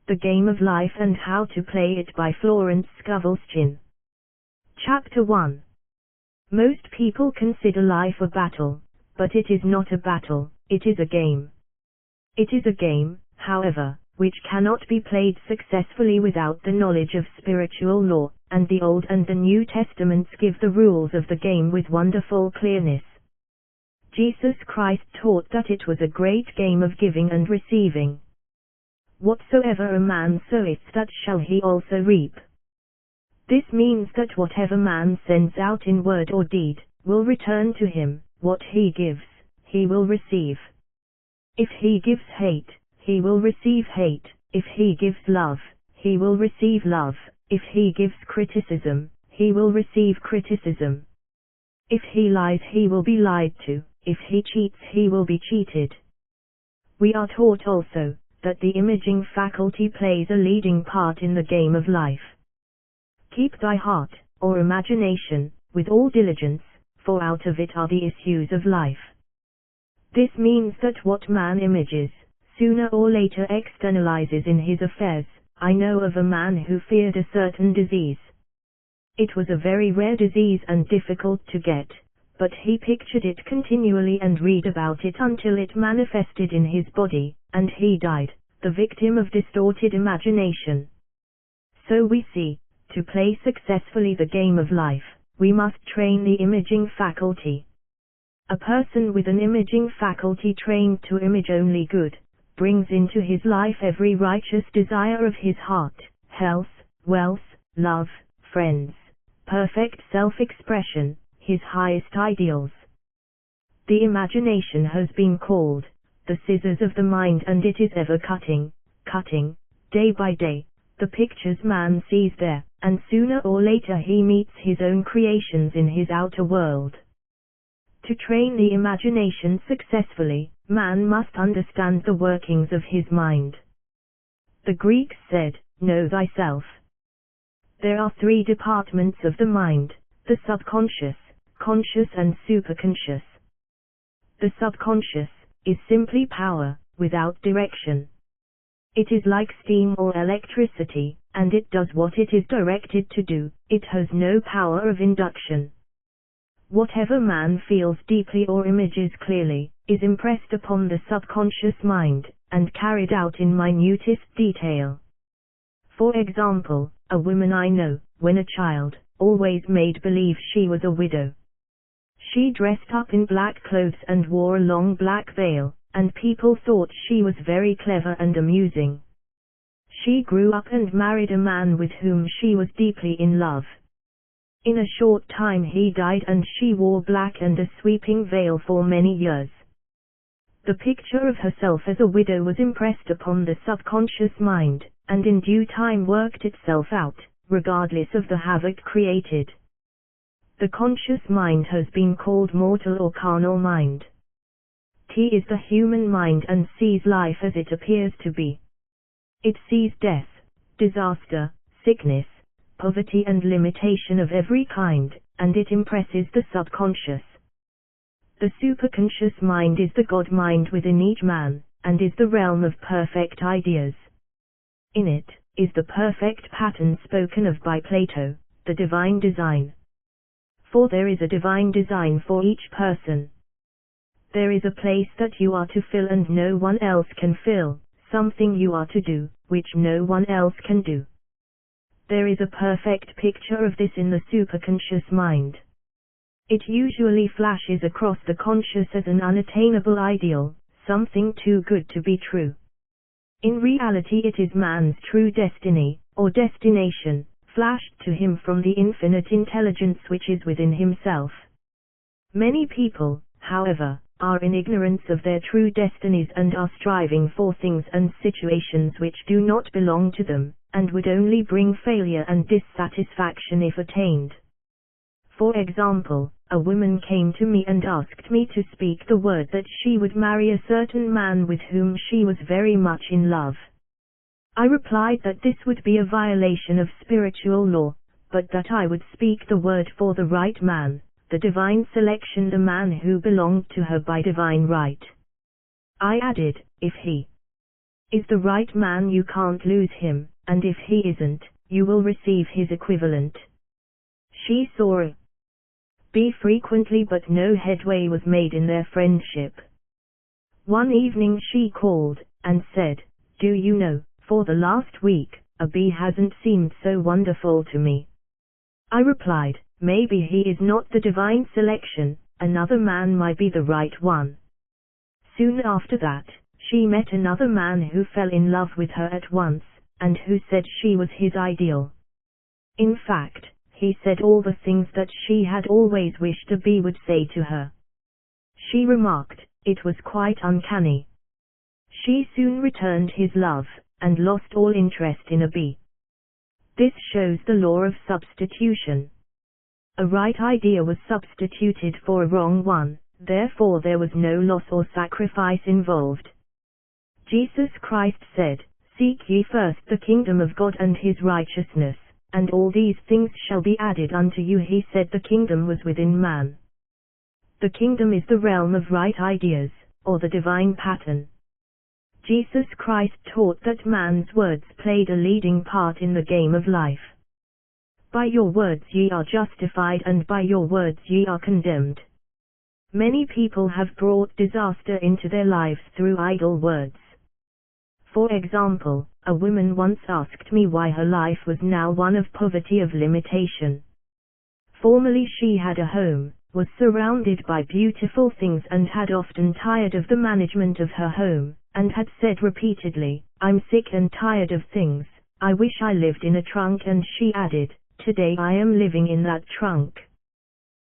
The Game of Life and How to Play It by Florence Shinn. Chapter 1. Most people consider life a battle, but it is not a battle, it is a game. It is a game, however, which cannot be played successfully without the knowledge of spiritual law, and the Old and the New Testaments give the rules of the game with wonderful clearness. Jesus Christ taught that it was a great game of giving and receiving. Whatsoever a man soweth, that shall he also reap. This means that whatever man sends out in word or deed, will return to him. What he gives, he will receive. If he gives hate, he will receive hate. If he gives love, he will receive love. If he gives criticism, he will receive criticism. If he lies, he will be lied to. If he cheats, he will be cheated. We are taught also that the imaging faculty plays a leading part in the game of life. Keep thy heart, or imagination, with all diligence, for out of it are the issues of life. This means that what man images, sooner or later externalizes in his affairs. I know of a man who feared a certain disease. It was a very rare disease and difficult to get, but he pictured it continually and read about it until it manifested in his body, and he died, the victim of distorted imagination. So we see, to play successfully the game of life, we must train the imaging faculty. A person with an imaging faculty trained to image only good, brings into his life every righteous desire of his heart, health, wealth, love, friends, perfect self-expression, his highest ideals. The imagination has been called the scissors of the mind, and it is ever cutting, day by day, the pictures man sees there, and sooner or later he meets his own creations in his outer world. To train the imagination successfully, man must understand the workings of his mind. The Greeks said, "Know thyself." There are three departments of the mind: the subconscious, conscious and superconscious. The subconscious is simply power, without direction. It is like steam or electricity, and it does what it is directed to do. It has no power of induction. Whatever man feels deeply or images clearly, is impressed upon the subconscious mind, and carried out in minutest detail. For example, a woman I know, when a child, always made believe she was a widow. She dressed up in black clothes and wore a long black veil, and people thought she was very clever and amusing. She grew up and married a man with whom she was deeply in love. In a short time he died, and she wore black and a sweeping veil for many years. The picture of herself as a widow was impressed upon the subconscious mind, and in due time worked itself out, regardless of the havoc created. The conscious mind has been called mortal or carnal mind. T is the human mind and sees life as it appears to be. It sees death, disaster, sickness, poverty and limitation of every kind, and it impresses the subconscious. The superconscious mind is the God mind within each man, and is the realm of perfect ideas. In it is the perfect pattern spoken of by Plato, the divine design. For there is a divine design for each person. There is a place that you are to fill and no one else can fill, something you are to do, which no one else can do. There is a perfect picture of this in the superconscious mind. It usually flashes across the conscious as an unattainable ideal, something too good to be true. In reality it is man's true destiny, or destination, flashed to him from the infinite intelligence which is within himself. Many people, however, are in ignorance of their true destinies and are striving for things and situations which do not belong to them, and would only bring failure and dissatisfaction if attained. For example, a woman came to me and asked me to speak the word that she would marry a certain man with whom she was very much in love. I replied that this would be a violation of spiritual law, but that I would speak the word for the right man, the divine selection, the man who belonged to her by divine right. I added, if he is the right man, you can't lose him, and if he isn't, you will receive his equivalent. She saw a B frequently, but no headway was made in their friendship. One evening she called, and said, "Do you know, for the last week, a B hasn't seemed so wonderful to me." I replied, "Maybe he is not the divine selection, another man might be the right one." Soon after that, she met another man who fell in love with her at once, and who said she was his ideal. In fact, he said all the things that she had always wished a B would say to her. She remarked, it was quite uncanny. She soon returned his love, and lost all interest in a B. This shows the law of substitution. A right idea was substituted for a wrong one, therefore there was no loss or sacrifice involved. Jesus Christ said, "Seek ye first the kingdom of God and his righteousness, and all these things shall be added unto you." He said the kingdom was within man. The kingdom is the realm of right ideas, or the divine pattern. Jesus Christ taught that man's words played a leading part in the game of life. By your words ye are justified, and by your words ye are condemned. Many people have brought disaster into their lives through idle words. For example, a woman once asked me why her life was now one of poverty, of limitation. Formerly she had a home, was surrounded by beautiful things, and had often tired of the management of her home, and had said repeatedly, "I'm sick and tired of things, I wish I lived in a trunk," and she added, "Today I am living in that trunk."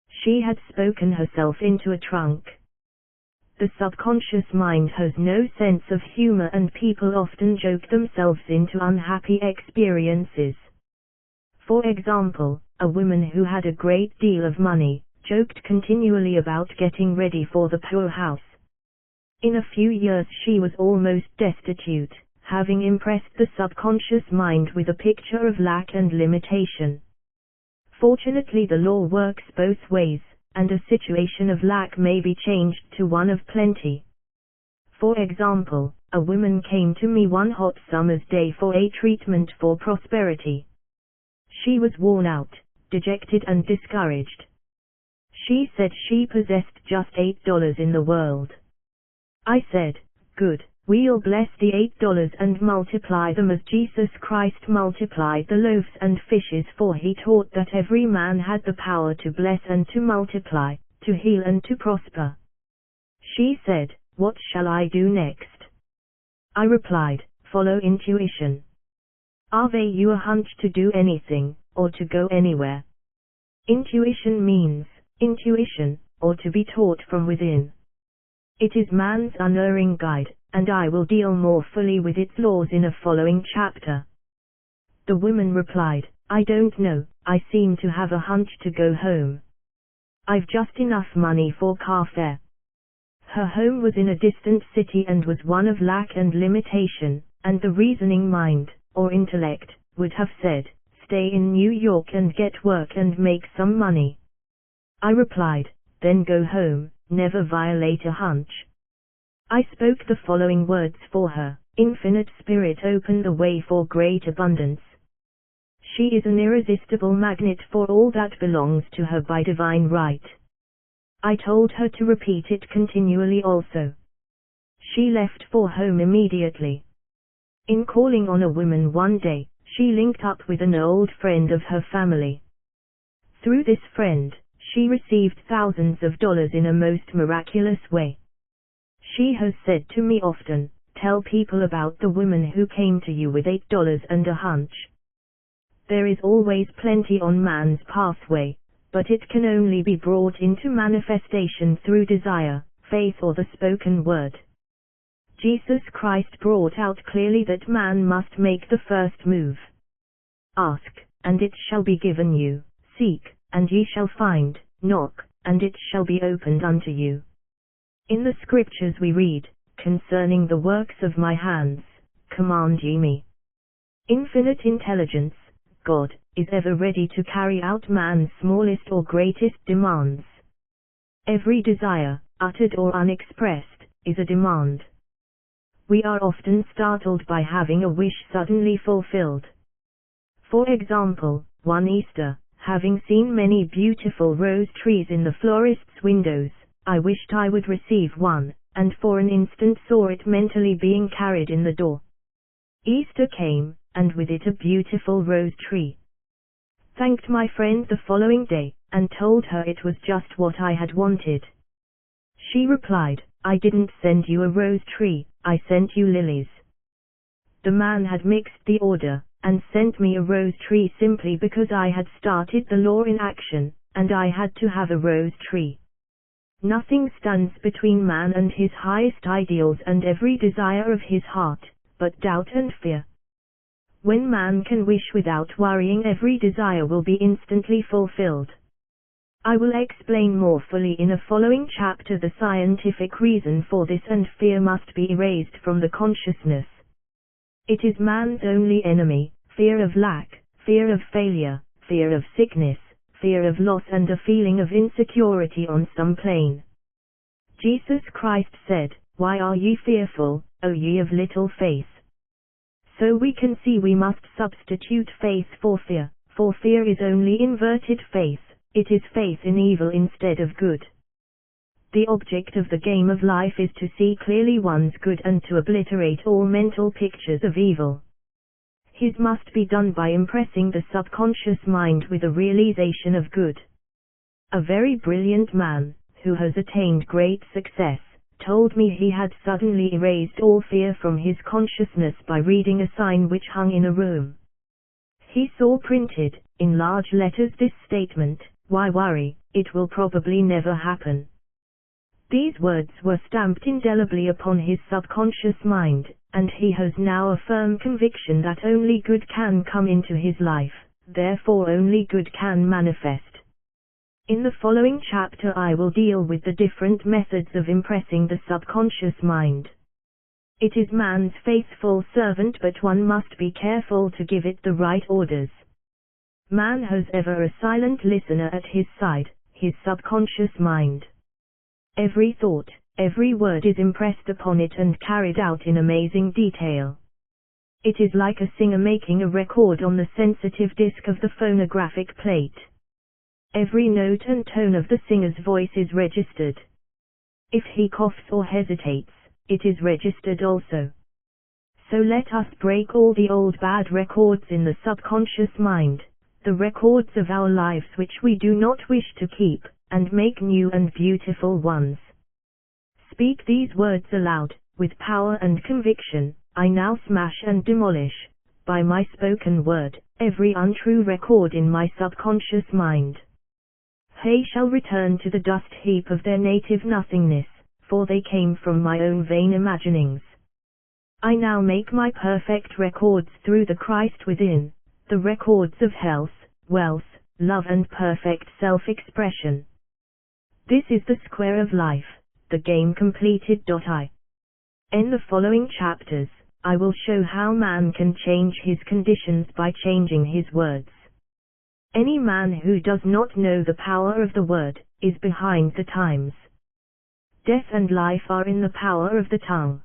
She had spoken herself into a trunk. The subconscious mind has no sense of humor, and people often joke themselves into unhappy experiences. For example, a woman who had a great deal of money, joked continually about getting ready for the poorhouse. In a few years she was almost destitute, having impressed the subconscious mind with a picture of lack and limitation. Fortunately, the law works both ways, and a situation of lack may be changed to one of plenty. For example, a woman came to me one hot summer's day for a treatment for prosperity. She was worn out, dejected and discouraged. She said she possessed just $8 in the world. I said, "Good, we'll bless the $8 and multiply them as Jesus Christ multiplied the loaves and fishes, for he taught that every man had the power to bless and to multiply, to heal and to prosper." She said, "What shall I do next?" I replied, "Follow intuition. Are they your hunch to do anything, or to go anywhere? Intuition means intuition, or to be taught from within. It is man's unerring guide, and I will deal more fully with its laws in a following chapter." The woman replied, "I don't know, I seem to have a hunch to go home. I've just enough money for car fare." Her home was in a distant city and was one of lack and limitation, and the reasoning mind, or intellect, would have said, "Stay in New York and get work and make some money." I replied, "Then go home, never violate a hunch." I spoke the following words for her: "Infinite Spirit, open the way for great abundance." She is an irresistible magnet for all that belongs to her by divine right. I told her to repeat it continually also. She left for home immediately. In calling on a woman one day, she linked up with an old friend of her family. Through this friend, she received thousands of dollars in a most miraculous way. She has said to me often, "Tell people about the woman who came to you with $8 and a hunch." There is always plenty on man's pathway, but it can only be brought into manifestation through desire, faith, or the spoken word. Jesus Christ brought out clearly that man must make the first move. "Ask, and it shall be given you, seek, and ye shall find, knock, and it shall be opened unto you." In the scriptures we read, "Concerning the works of my hands, command ye me." Infinite intelligence, God, is ever ready to carry out man's smallest or greatest demands. Every desire, uttered or unexpressed, is a demand. we are often startled by having a wish suddenly fulfilled. For example, one Easter, having seen many beautiful rose trees in the florist's windows, I wished I would receive one, and for an instant saw it mentally being carried in the door. Easter came, and with it a beautiful rose tree. Thanked my friend the following day, and told her it was just what I had wanted. She replied, "I didn't send you a rose tree, I sent you lilies." The man had mixed the order, and sent me a rose tree simply because I had started the law in action, and I had to have a rose tree. Nothing stands between man and his highest ideals and every desire of his heart, but doubt and fear. When man can wish without worrying, every desire will be instantly fulfilled. I will explain more fully in a following chapter the scientific reason for this, and fear must be erased from the consciousness. It is man's only enemy, fear of lack, fear of failure, fear of sickness, fear of loss, and a feeling of insecurity on some plane. Jesus Christ said, "Why are ye fearful, O ye of little faith?" So we can see we must substitute faith for fear is only inverted faith, it is faith in evil instead of good. The object of the game of life is to see clearly one's good and to obliterate all mental pictures of evil. His must be done by impressing the subconscious mind with a realization of good. A very brilliant man, who has attained great success, told me he had suddenly erased all fear from his consciousness by reading a sign which hung in a room. He saw printed, in large letters, this statement, "Why worry, it will probably never happen." These words were stamped indelibly upon his subconscious mind, and he has now a firm conviction that only good can come into his life, therefore only good can manifest. In the following chapter I will deal with the different methods of impressing the subconscious mind. It is man's faithful servant, but one must be careful to give it the right orders. Man has ever a silent listener at his side, his subconscious mind. Every thought, every word is impressed upon it and carried out in amazing detail. It is like a singer making a record on the sensitive disc of the phonographic plate. Every note and tone of the singer's voice is registered. If he coughs or hesitates, it is registered also. So let us break all the old bad records in the subconscious mind, the records of our lives which we do not wish to keep, and make new and beautiful ones. Speak these words aloud, with power and conviction. I now smash and demolish, by my spoken word, every untrue record in my subconscious mind. They shall return to the dust heap of their native nothingness, for they came from my own vain imaginings. I now make my perfect records through the Christ within, the records of health, wealth, love and perfect self-expression. This is the square of life, the game completed. In the following chapters, I will show how man can change his conditions by changing his words. Any man who does not know the power of the word, is behind the times. Death and life are in the power of the tongue.